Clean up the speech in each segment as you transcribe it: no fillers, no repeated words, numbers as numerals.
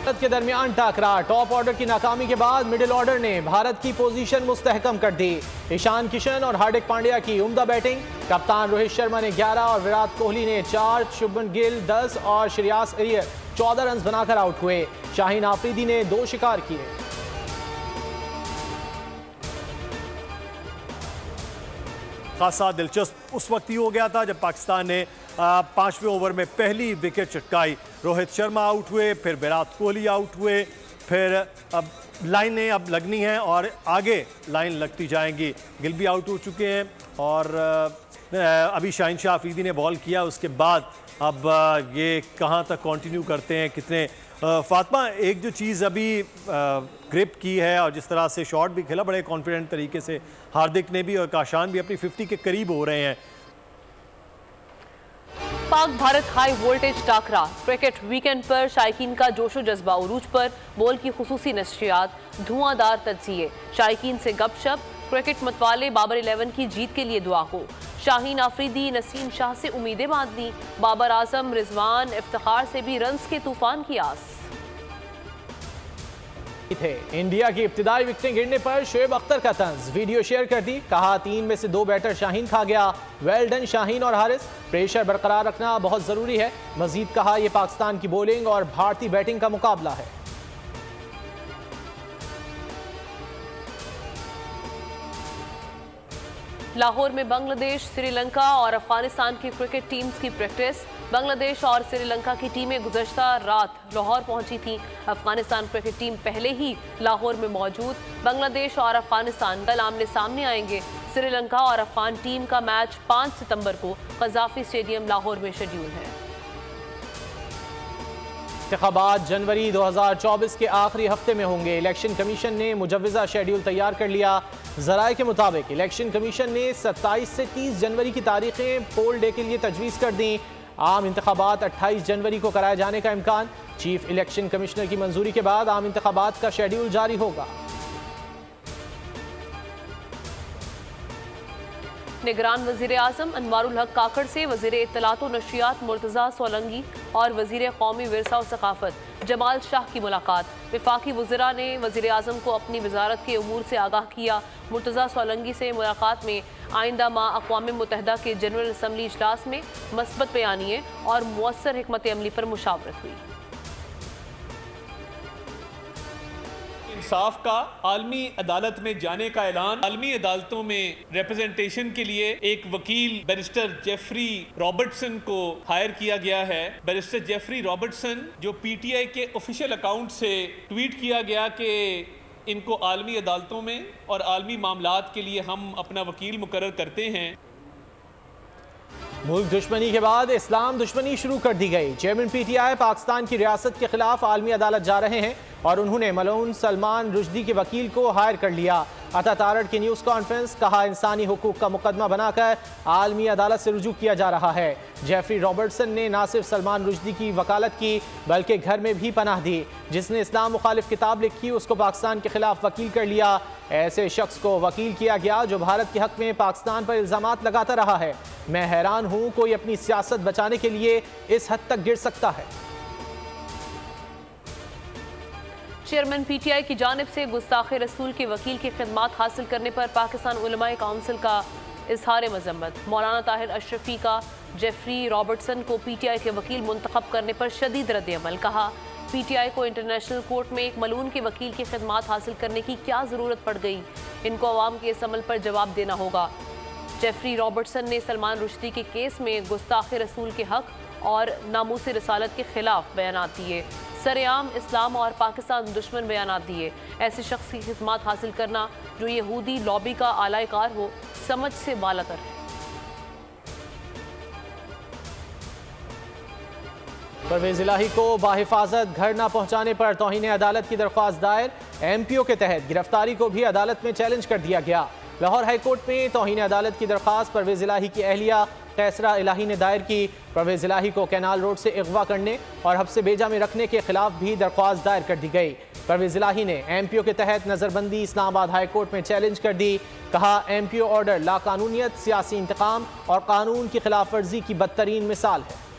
भारत के दरमियान टाकरा, top order की नाकामी के बाद मिडिल ऑर्डर ने भारत की पोजीशन मुस्तहकम कर दी। ईशान किशन और हार्दिक पांड्या की उम्दा बैटिंग, कप्तान रोहित शर्मा ने 11 और विराट कोहली ने 4, शुभमन गिल 10 और श्रेयस अय्यर 14 रन बनाकर आउट हुए। शाहीन आफरीदी ने 2 शिकार किए। खासा दिलचस्प उस वक्त ही हो गया था जब पाकिस्तान ने 5वें ओवर में पहली विकेट चटकाई। रोहित शर्मा आउट हुए, फिर विराट कोहली आउट हुए, फिर अब लाइनें अब लगनी हैं और आगे लाइन लगती जाएंगी। गिल भी आउट हो चुके हैं और अभी शाहीन शाह अफरीदी ने बॉल किया। उसके बाद अब ये कहाँ तक कंटिन्यू करते हैं, कितने फातिमा, एक जो चीज़ अभी ग्रिप की है और जिस तरह से शॉट भी खेला बड़े कॉन्फिडेंट तरीके से, हार्दिक ने भी और काशान भी अपनी 50 के करीब हो रहे हैं। पाक भारत हाई वोल्टेज टाकरा, क्रिकेट वीकेंड पर शायकीन का जोशो जज्बा उरूज पर, बॉल की खुसूसी नशरियात, धुआंधार तज्जिए, शायकीन से गपशप, क्रिकेट मतवाले बाबर 11 की जीत के लिए दुआ को, शाहीन आफरीदी नसीम शाह से उम्मीदें बांध दी, बाबर आजम रिजवान इफ्तिखार से भी रन्स के तूफान की आस। इंडिया की इब्तिदाई विकेटें गिरने पर शोएब अख्तर का तंज, वीडियो शेयर कर दी, कहा 3 में से 2 बैटर शाहीन खा गया। वेल डन शाहीन और हारिस, प्रेशर बरकरार रखना बहुत जरूरी है। मजीद कहा यह पाकिस्तान की बॉलिंग और भारतीय बैटिंग का मुकाबला है। लाहौर में बांग्लादेश, श्रीलंका और अफगानिस्तान की क्रिकेट टीम्स की प्रैक्टिस। बांग्लादेश और श्रीलंका की टीमें गुज़श्ता रात लाहौर पहुंची थीं। अफगानिस्तान क्रिकेट टीम पहले ही लाहौर में मौजूद। बांग्लादेश और अफगानिस्तान कल आमने सामने आएंगे। श्रीलंका और अफगान टीम का मैच 5 सितंबर को क़ज़ाफ़ी स्टेडियम लाहौर में शेड्यूल है। इंतखाबात जनवरी 2024 के आखिरी हफ्ते में होंगे। इलेक्शन कमीशन ने मुजव्वज़ा शेड्यूल तैयार कर लिया। ज़राए के मुताबिक इलेक्शन कमीशन ने 27 से 30 जनवरी की तारीखें पोल डे के लिए तजवीज़ कर दी। आम इंतखाबात 28 जनवरी को कराए जाने का इम्कान। चीफ इलेक्शन कमिश्नर की मंजूरी के बाद आम इंतखाबात का शेड्यूल जारी होगा। निगरान वज़ीर आज़म अनवारुल हक काकड़ से वज़ीर इत्तलात व नशरियात मुर्तज़ा सोलंगी और वज़ीर कौमी विरसा व सकाफ़त जमाल शाह की मुलाकात। वफाकी वज़रा ने वज़ीर आज़म को अपनी वजारत के उमूर से आगाह किया। मुर्तज़ा सोलंगी से मुलाकात में आइंदा माह अक़वाम मुत्तहिदा के जनरल असम्बली इजलास में मस्बत बयानिए और मुअस्सर हिकमत अमली पर मुशावरत हुई। इंसाफ का आलमी अदालत में जाने का ऐलान। आलमी अदालतों में रिप्रेजेंटेशन के लिए एक वकील बैरिस्टर जेफरी रॉबर्टसन को हायर किया गया है। बैरिस्टर जेफरी रॉबर्टसन जो पीटीआई के ऑफिशियल अकाउंट से ट्वीट किया गया कि इनको आलमी अदालतों में और आलमी मामलात के लिए हम अपना वकील मुकर्रर करते हैं। मुल्क दुश्मनी के बाद इस्लाम दुश्मनी शुरू कर दी गई। चेयरमैन पीटीआई पाकिस्तान की रियासत के खिलाफ आलमी अदालत जा रहे हैं और उन्होंने मलऊन सलमान रुश्दी के वकील को हायर कर लिया। अता तारड़ की न्यूज़ कॉन्फ्रेंस, कहा इंसानी हुकूक का मुकदमा बनाकर आलमी अदालत से रुजू किया जा रहा है। जेफरी रॉबर्टसन ने न सिर्फ सलमान रुश्दी की वकालत की बल्कि घर में भी पनाह दी। जिसने इस्लाम मुखालिफ किताब लिखी उसको पाकिस्तान के खिलाफ वकील कर लिया। ऐसे शख्स को वकील किया गया जो भारत के हक में पाकिस्तान पर इल्ज़ामात लगाता रहा है। मैं हैरान हूँ कोई अपनी सियासत बचाने के लिए इस हद तक गिर सकता है। चेयरमैन पीटीआई की जानिब से गुस्ताखे रसूल के वकील की खिदमात हासिल करने पर पाकिस्तान उलमाए काउंसिल का इजहार मजम्मत। मौलाना ताहिर अशरफी का जेफरी रॉबर्टसन को पीटीआई के वकील मुंतखब करने पर शदीद रद्द-ए-अमल। कहा पीटीआई को इंटरनेशनल कोर्ट में एक मलून के वकील की खिदमात हासिल करने की क्या ज़रूरत पड़ गई। इनको अवाम के इस अमल पर जवाब देना होगा। जेफरी रॉबर्टसन ने सलमान रुश्दी के केस में गुस्ताखे रसूल के हक और नामूस रिसालत के खिलाफ बयानात दिए। सरेआम इस्लाम और पाकिस्तान दुश्मन बयानात दिए। ऐसे शख्स की खिदमात हासिल करना जो यहूदी लॉबी का आलाकार हो, समझ से बालातर है। परवेज इलाही को बाहिफाजत घर न पहुंचाने पर तौहीन अदालत की दरख्वास्त दायर। एमपीओ के तहत गिरफ्तारी को भी अदालत में चैलेंज कर दिया गया। लाहौर हाईकोर्ट में तौहीन अदालत की दरख्वास्त परवेज इलाही की अहलिया कैसरा इलाही ने दायर की। परवेज इलाही को कैनाल रोड से अगवा करने और हब्से बेजा में रखने के खिलाफ भी दरख्वास्त दायर कर दी गई। परवेज इलाही ने एमपीओ के तहत नजरबंदी इस्लामाबाद हाईकोर्ट में चैलेंज कर दी। कहा एमपीओ ऑर्डर लाकानूनियत, सियासी इंतकाम और कानून की खिलाफ वर्जी की बदतरीन मिसाल है।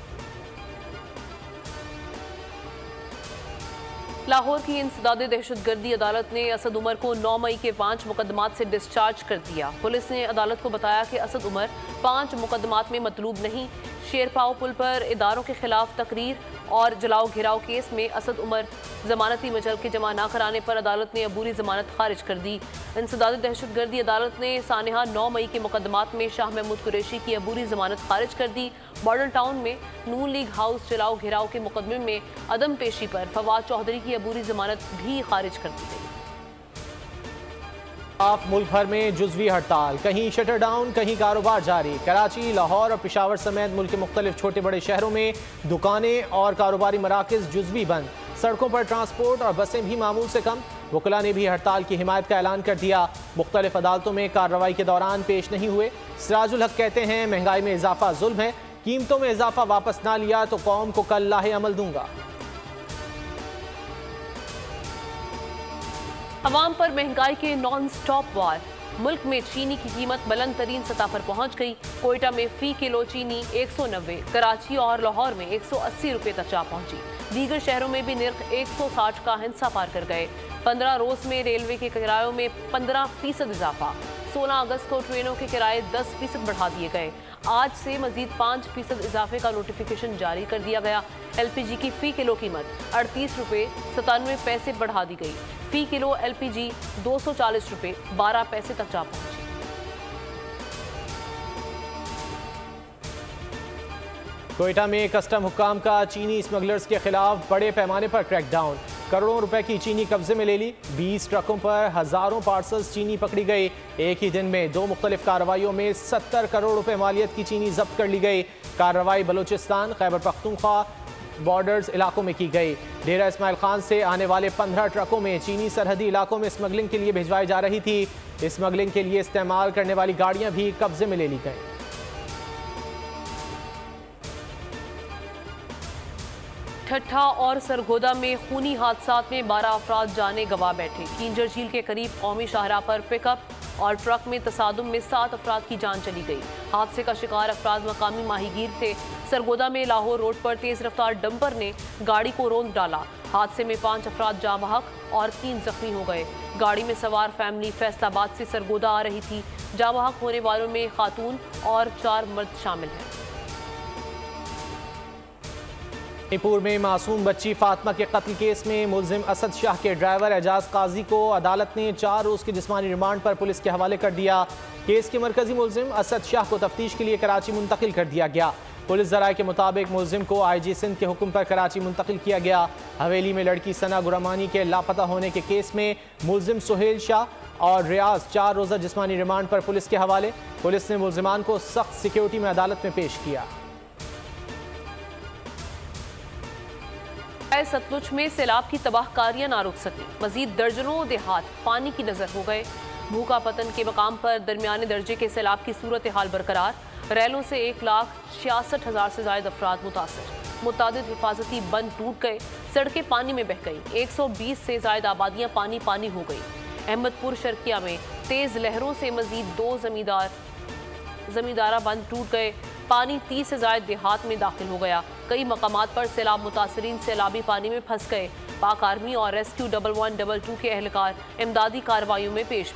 लाहौर की इंसदादे दहशतगर्दी अदालत ने असद उमर को 9 मई के 5 मुकदमात से डिस्चार्ज कर दिया। पुलिस ने अदालत को बताया कि असद उमर 5 मुकदमात में मतलूब नहीं। शेरपाव पुल पर इदारों के खिलाफ तकरीर और जलाओ घिराव केस में असद उमर जमानती मचल के जमा न कराने पर अदालत ने अबूरी जमानत खारिज कर दी। इंसदादी दहशतगर्दी अदालत ने सानिहा 9 मई के मुकदमात में शाह महमूद कुरैशी की अबूरी जमानत खारिज कर दी। मॉडल टाउन में नून लीग हाउस जलाओ घिराव के मुकदमे में अदम पेशी पर फवाद चौधरी की अबूरी जमानत भी खारिज कर दी गई। मुल्क भर में जुज़वी हड़ताल, कहीं शटर डाउन, कहीं कारोबार जारी। कराची, लाहौर और पेशावर समेत मुल्क के मुख्तलिफ छोटे बड़े शहरों में दुकानें और कारोबारी मराकज़ जुज़वी बंद। सड़कों पर ट्रांसपोर्ट और बसें भी मामूल से कम। वकला ने भी हड़ताल की हिमायत का ऐलान कर दिया। मुख्तलिफ अदालतों में कार्रवाई के दौरान पेश नहीं हुए। सिराजुल हक कहते हैं महंगाई में इजाफा जुल्म है, कीमतों में इजाफा वापस ना लिया तो कौम को कल लाहे अमल दूंगा। अवाम पर महंगाई के नॉन स्टॉप वार। मुल्क में चीनी की कीमत बुलंद तरीन सतह पर पहुंच गई। कोयटा में फी किलो चीनी 190, कराची और लाहौर में 180 रुपये तक जा पहुंची। दीगर शहरों में भी निर्ख 160 का हिंसा पार कर गए। 15 रोज में रेलवे के किरायों में 15% इजाफा। 16 अगस्त को ट्रेनों के किराए 10% बढ़ा दिए गए। आज से मजीद 5% इजाफे का नोटिफिकेशन जारी कर दिया गया। LPG की फी किलो कीमत 38 रुपये 97 पैसे बढ़ा दी गई। फी किलो LPG 240 रुपये 12 पैसे तक जा पहुंची। कोयटा में कस्टम हुक्काम का चीनी स्मगलर्स के खिलाफ बड़े पैमाने पर क्रैकडाउन। करोड़ों रुपए की चीनी कब्जे में ले ली। 20 ट्रकों पर हजारों पार्सल्स चीनी पकड़ी गई। एक ही दिन में 2 मुख्तलिफ कार्रवाइयों में 70 करोड़ रुपए मालियत की चीनी जब्त कर ली गई। कार्रवाई बलूचिस्तान, खैबर पख्तूनख्वा बॉर्डर्स इलाकों में की गई। डेरा इस्माइल खान से आने वाले 15 ट्रकों में चीनी सरहदी इलाकों में स्मगलिंग के लिए भिजवाई जा रही थी। स्मगलिंग के लिए इस्तेमाल करने वाली गाड़ियां भी कब्जे में ले ली गई। ठट्ठा और सरगोदा में खूनी हादसात में 12 अफराद जाने गंवा बैठे। किंजर झील के करीब कौमी शाहराह पर पिकअप और ट्रक में तसादुम में 7 अफराद की जान चली गई। हादसे का शिकार अफराद मकामी माहीगीर थे। सरगोदा में लाहौर रोड पर तेज रफ्तार डंपर ने गाड़ी को रौंद डाला। हादसे में 5 अफराद जाँ बहक और 3 जख्मी हो गए। गाड़ी में सवार फैमिली फैसलाबाद से सरगोदा आ रही थी। जाँ बहक होने वालों में खातून और 4 मर्द शामिल हैं। मणिपुर में मासूम बच्ची फातिमा के कत्ल केस में मुलजिम असद शाह के ड्राइवर एजाज काजी को अदालत ने 4 रोज की जिस्मानी रिमांड पर पुलिस के हवाले कर दिया। केस के मरकजी मुलजिम असद शाह को तफ्तीश के लिए कराची मुंतकिल कर दिया गया। पुलिस ज़राए के मुताबिक मुलजिम को IG सिंध के हुक्म पर कराची मुंतकिल किया गया। हवेली में लड़की सना गुरमानी के लापता होने के केस में मुलजिम सुहेल शाह और रियाज 4 रोज़ा जिस्मानी रिमांड पर पुलिस के हवाले। पुलिस ने मुलजिमान को सख्त सिक्योरिटी में अदालत में पेश किया। सतलुज में सैलाब की तबाहकारियां ना रुक सकी। मजीद दर्जनों देहात पानी की नजर हो गए। भूखा पतन के मकाम पर दरमियाने दर्जे के सैलाब की सूरत हाल बरकरार। रैलों से 1,66,000 से ज्यादा अफराद मुतासर। मुतादिद हिफाजती बंद टूट गए। सड़कें पानी में बह गई। 120 से ज्यादा आबादियां पानी पानी हो गई। अहमदपुर शर्किया में तेज लहरों से मजीद 2 जमींदारा बंद टूट गए। पानी 30 से ज्यादा देहात में दाखिल हो गया। कई मकामात पर सैलाब मुतासरीन सैलाबी पानी में फंस गए। पाक आर्मी और रेस्क्यू 1122 के एहलकार इमदादी कार्रवाइयों में पेश।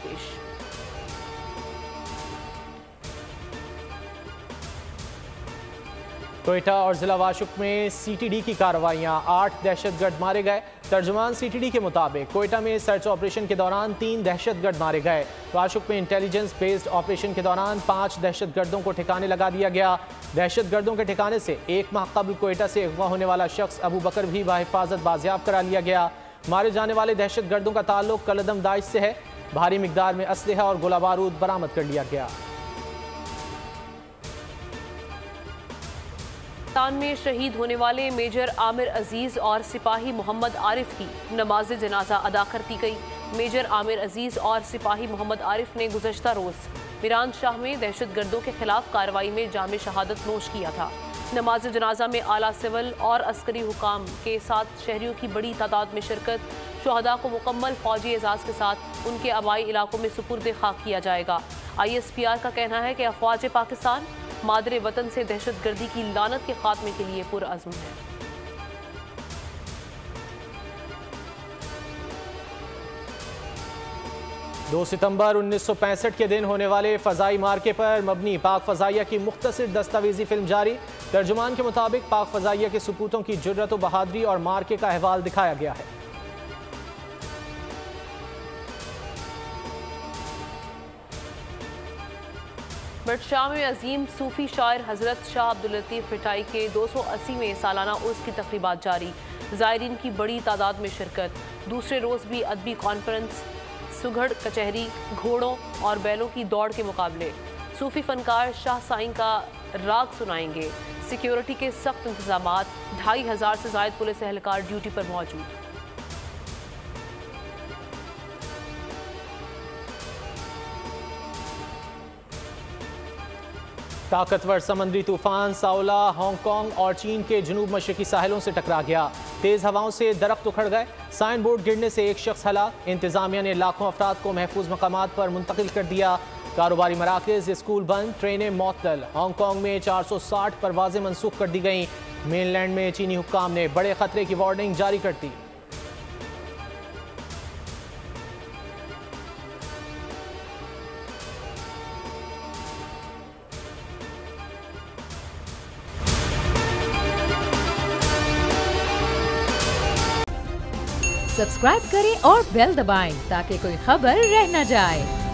कोयटा और जिला वाशुक में CTD की कार्रवाइयां, 8 दहशतगर्द मारे गए। तर्जुमान CTD के मुताबिक कोयटा में सर्च ऑपरेशन के दौरान 3 दहशतगर्द मारे गए। वाशुक में इंटेलिजेंस बेस्ड ऑपरेशन के दौरान 5 दहशतगर्दों को ठिकाने लगा दिया गया। दहशतगर्दों के ठिकाने से 1 माह कबल कोयटा से अगवा होने वाला शख्स अबू बकर भी बाहिफाजत बाजियाब करा लिया गया। मारे जाने वाले दहशतगर्दों का ताल्लुक कलदम दाइश से है। भारी मिकदार में असलहा और गोला बारूद बरामद कर लिया गया। पाकिस्तान में शहीद होने वाले मेजर आमिर अजीज और सिपाही मोहम्मद आरिफ की नमाज जनाजा अदा कर दी गई। मेजर आमिर अजीज और सिपाही मोहम्मद आरिफ ने गुज़श्ता रोज़ मीरान शाह में दहशतगर्दों के खिलाफ कार्रवाई में जामे शहादत नोश किया था। नमाज जनाजा में आला सिविल और अस्करी हुकाम के साथ शहरियों की बड़ी तादाद में शिरकत। शुहदा को मुकम्मल फौजी एजाज के साथ उनके आबाई इलाकों में सुपुर्द खाक किया जाएगा। ISPR का कहना है कि अफवाज पाकिस्तान मादरे वतन से दहशतगर्दी की लानत के खात्मे के लिए पुरअज़्म है। 2 सितंबर 1965 के दिन होने वाले फ़ज़ाई मार्के पर मबनी पाक फ़ज़ाइया की मुख्तसर दस्तावेजी फिल्म जारी। तर्जुमान के मुताबिक पाक फ़ज़ाइया के सपूतों की जुर्रत व बहादुरी और मार्के का अहवाल दिखाया गया है। बडशाह में अजीम सूफी शायर हज़रत शाह अब्दुल लतीफ़ मिठाई के 280वें सालाना उर्स की तकरीबात जारी। ज़ायरीन की बड़ी तादाद में शिरकत। दूसरे रोज़ भी अदबी कॉन्फ्रेंस, सुघड़ कचहरी, घोड़ों और बैलों की दौड़ के मुकाबले। सूफी फनकार शाह साईं का राग सुनाएंगे। सिक्योरिटी के सख्त इंतजामात, 2500 से ज़ायद पुलिस एहलकार ड्यूटी पर मौजूद। ताकतवर समुद्री तूफान साओला हांगकांग और चीन के जनूब मशरकी साहिलों से टकरा गया। तेज़ हवाओं से दरख्त उखड़ गए। साइन बोर्ड गिरने से एक शख्स हलाक। इंतजामिया ने लाखों अफराद को महफूज मकामात पर मुंतकिल कर दिया। कारोबारी मराकज़, स्कूल बंद, ट्रेनें मअतल। हांगकांग में 460 परवाजें मनसूख कर दी गईं। मेनलैंड में चीनी हुक्काम ने बड़े खतरे की वार्निंग जारी कर दी। सब्सक्राइब करें और बेल दबाएं ताकि कोई खबर रह न जाए।